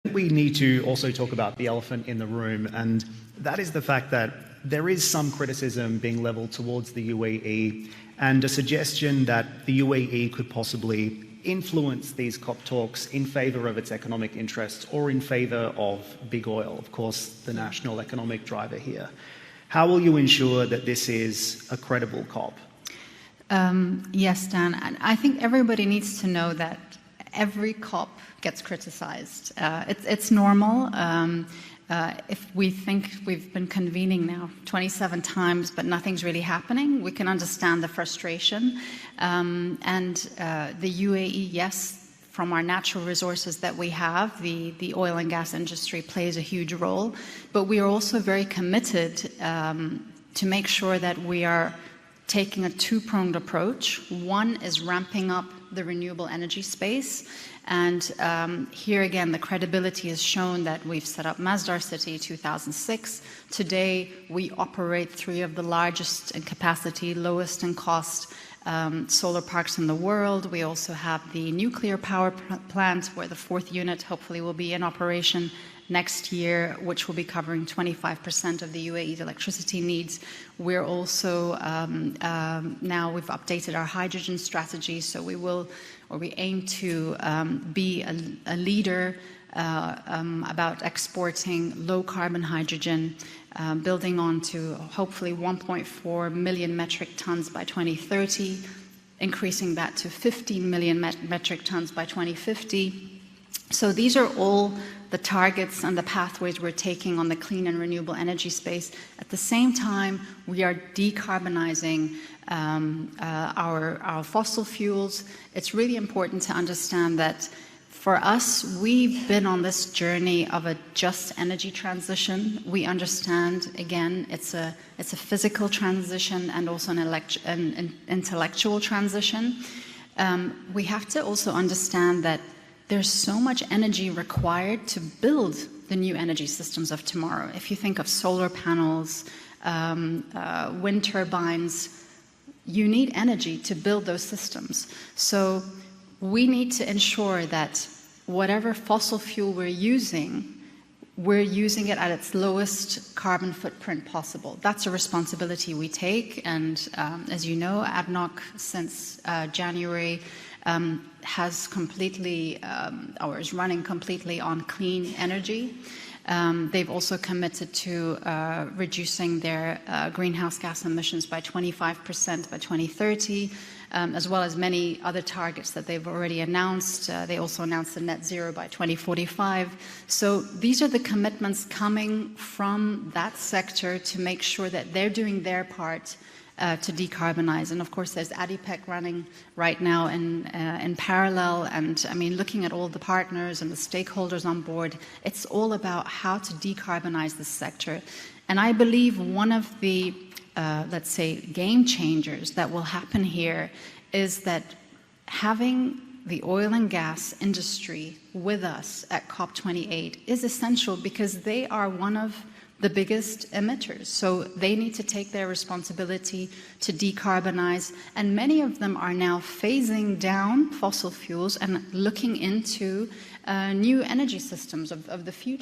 We need to also talk about the elephant in the room, and that is the fact that there is some criticism being leveled towards the UAE and a suggestion that the UAE could possibly influence these COP talks in favor of its economic interests or in favor of big oil, of course, the national economic driver here. How will you ensure that this is a credible COP? Yes, Dan. And I think everybody needs to know that every COP gets criticized. It's normal. If we think we've been convening now 27 times, but nothing's really happening, we can understand the frustration. And the UAE, yes, from our natural resources that we have, the oil and gas industry plays a huge role. But we are also very committed to make sure that we are taking a two-pronged approach. One is ramping up the renewable energy space. And here again, the credibility is shown that we've set up Masdar City 2006. Today, we operate 3 of the largest in capacity, lowest in cost solar parks in the world. We also have the nuclear power plant where the 4th unit hopefully will be in operation next year, which will be covering 25% of the UAE's electricity needs. We're also, now we've updated our hydrogen strategy, so we aim to be a leader about exporting low-carbon hydrogen, building on to hopefully 1.4 million metric tons by 2030, increasing that to 15 million metric tons by 2050. So these are all the targets and the pathways we're taking on the clean and renewable energy space. At the same time, we are decarbonizing our fossil fuels. It's really important to understand that for us, we've been on this journey of a just energy transition. We understand, again, it's a physical transition and also an intellectual transition. We have to also understand that there's so much energy required to build the new energy systems of tomorrow. If you think of solar panels, wind turbines, you need energy to build those systems. So we need to ensure that whatever fossil fuel we're using it at its lowest carbon footprint possible. That's a responsibility we take. And as you know, ADNOC since January has completely, or is running completely on clean energy. They've also committed to reducing their greenhouse gas emissions by 25% by 2030, as well as many other targets that they've already announced. They also announced the net zero by 2045. So these are the commitments coming from that sector to make sure that they're doing their part to decarbonize. And of course, there's ADIPEC running right now in parallel. And I mean, looking at all the partners and the stakeholders on board, it's all about how to decarbonize this sector. And I believe one of the, let's say, game changers that will happen here is that having the oil and gas industry with us at COP28 is essential because they are one of the biggest emitters. So they need to take their responsibility to decarbonize. And many of them are now phasing down fossil fuels and looking into new energy systems of the future.